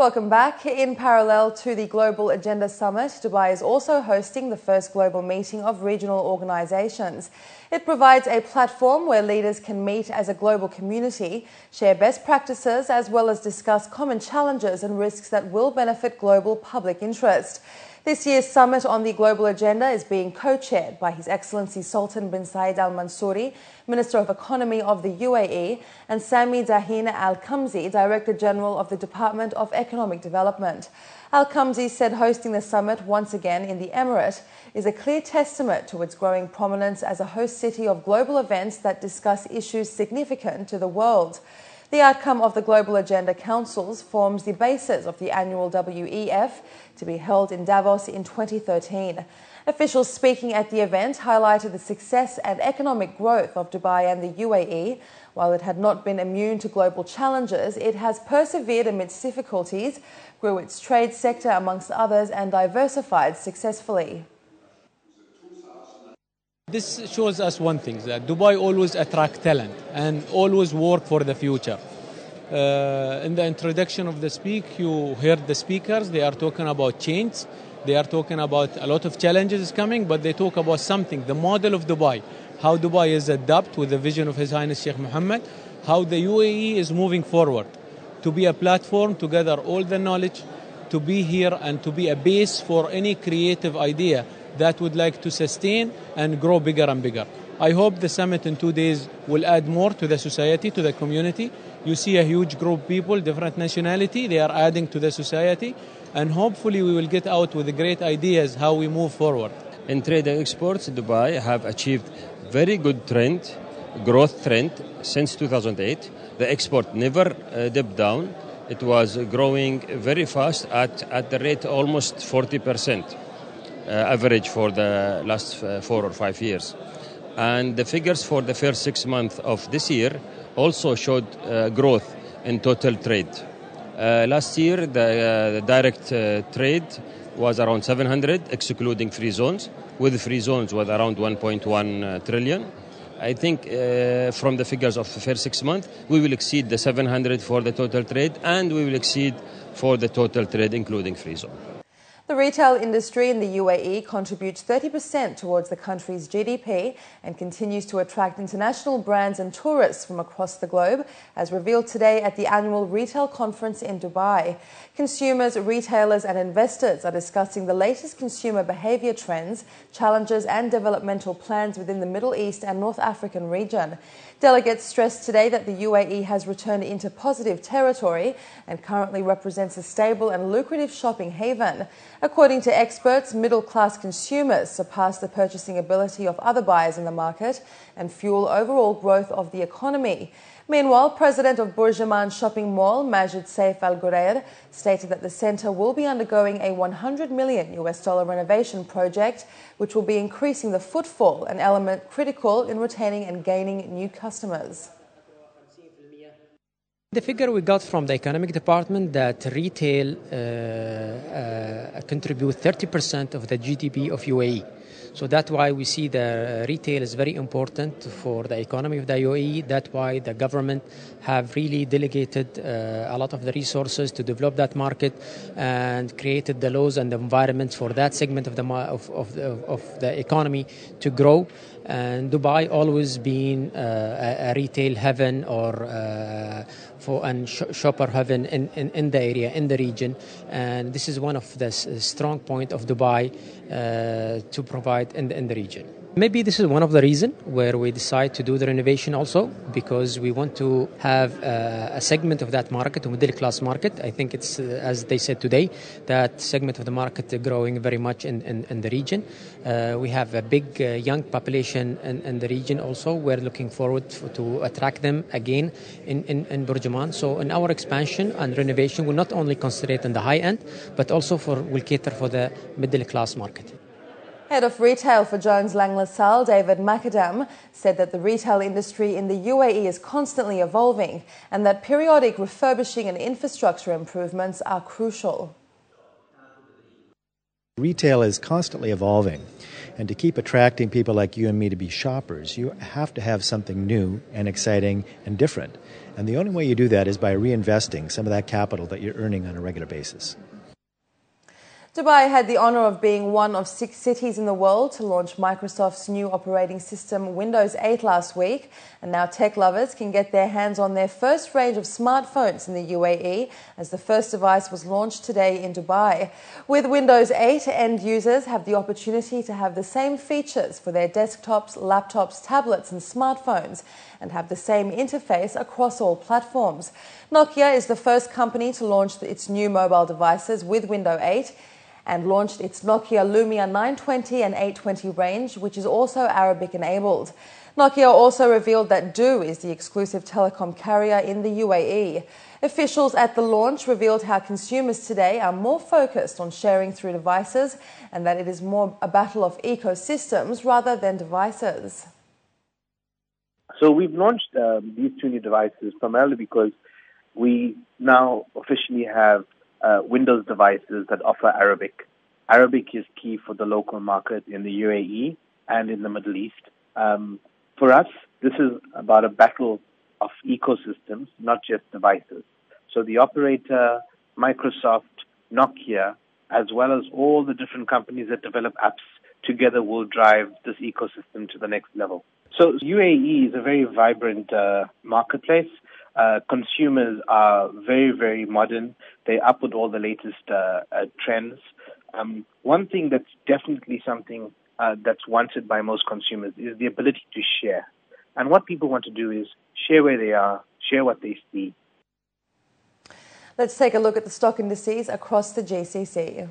Welcome back. In parallel to the Global Agenda Summit, Dubai is also hosting the first global meeting of regional organisations. It provides a platform where leaders can meet as a global community, share best practices, as well as discuss common challenges and risks that will benefit global public interest. This year's summit on the global agenda is being co-chaired by His Excellency Sultan bin Saeed Al Mansouri, Minister of Economy of the UAE, and Sami Dahin Al Kamzi, Director General of the Department of Economic Development. Al Kamzi said hosting the summit once again in the Emirate is a clear testament to its growing prominence as a host city of global events that discuss issues significant to the world. The outcome of the Global Agenda Councils forms the basis of the annual WEF to be held in Davos in 2013. Officials speaking at the event highlighted the success and economic growth of Dubai and the UAE. While it had not been immune to global challenges, it has persevered amidst difficulties, grew its trade sector amongst others, and diversified successfully. This shows us one thing, that Dubai always attracts talent and always work for the future. In the introduction of the speak, you heard the speakers, they are talking about change, they are talking about a lot of challenges coming, but they talk about something, the model of Dubai, how Dubai is adapt with the vision of His Highness Sheikh Mohammed, how the UAE is moving forward to be a platform to gather all the knowledge, to be here and to be a base for any creative idea that would like to sustain and grow bigger and bigger. I hope the summit in 2 days will add more to the society, to the community. You see a huge group of people, different nationality, they are adding to the society, and hopefully we will get out with great ideas how we move forward. In trade and exports, Dubai have achieved very good trend, growth trend since 2008. The export never dipped down. It was growing very fast at the rate almost 40%. Average for the last 4 or 5 years. And the figures for the first 6 months of this year also showed growth in total trade. Last year, the direct trade was around 700, excluding free zones. With free zones, was around 1.1 trillion. I think from the figures of the first 6 months, we will exceed the 700 for the total trade, and we will exceed for the total trade, including free zone. The retail industry in the UAE contributes 30% towards the country's GDP and continues to attract international brands and tourists from across the globe, as revealed today at the annual retail conference in Dubai. Consumers, retailers and investors are discussing the latest consumer behaviour trends, challenges and developmental plans within the Middle East and North African region. Delegates stressed today that the UAE has returned into positive territory and currently represents a stable and lucrative shopping haven. According to experts, middle-class consumers surpass the purchasing ability of other buyers in the market and fuel overall growth of the economy. Meanwhile, President of Burj-Aman Shopping Mall, Majid Saif Al Ghurair, stated that the centre will be undergoing a $100 million renovation project, which will be increasing the footfall, an element critical in retaining and gaining new customers. The figure we got from the economic department that retail contribute 30% of the GDP of UAE. So that's why we see the retail is very important for the economy of the UAE. That's why the government have really delegated a lot of the resources to develop that market and created the laws and the environments for that segment of the economy to grow. And Dubai always been a retail heaven or shopper heaven in the area, in the region, and this is one of the strong point of Dubai to provide in the region. Maybe this is one of the reasons where we decide to do the renovation also, because we want to have a segment of that market, a middle class market. I think it's, as they said today, that segment of the market growing very much in the region. We have a big young population in the region also. We're looking forward to attract them again in Burj-Aman. So in our expansion and renovation, we'll not only concentrate on the high end, but also will cater for the middle class market. Head of Retail for Jones Lang LaSalle, David McAdam, said that the retail industry in the UAE is constantly evolving and that periodic refurbishing and infrastructure improvements are crucial. Retail is constantly evolving, And to keep attracting people like you and me to be shoppers, you have to have something new and exciting and different. And the only way you do that is by reinvesting some of that capital that you're earning on a regular basis. Dubai had the honour of being one of 6 cities in the world to launch Microsoft's new operating system Windows 8 last week, and now tech lovers can get their hands on their first range of smartphones in the UAE as the first device was launched today in Dubai. With Windows 8, end users have the opportunity to have the same features for their desktops, laptops, tablets and smartphones and have the same interface across all platforms. Nokia is the first company to launch its new mobile devices with Windows 8 and launched its Nokia Lumia 920 and 820 range, which is also Arabic-enabled. Nokia also revealed that Du is the exclusive telecom carrier in the UAE. Officials at the launch revealed how consumers today are more focused on sharing through devices and that it is more a battle of ecosystems rather than devices. So we've launched these 2 new devices primarily because we now officially have Windows devices that offer Arabic. Arabic is key for the local market in the UAE and in the Middle East. For us, this is about a battle of ecosystems, not just devices. So the operator, Microsoft, Nokia, as well as all the different companies that develop apps together will drive this ecosystem to the next level. So UAE is a very vibrant marketplace. Consumers are very, very modern. They're up with all the latest trends. One thing that's definitely something that's wanted by most consumers is the ability to share. And what people want to do is share where they are, share what they see. Let's take a look at the stock indices across the GCC.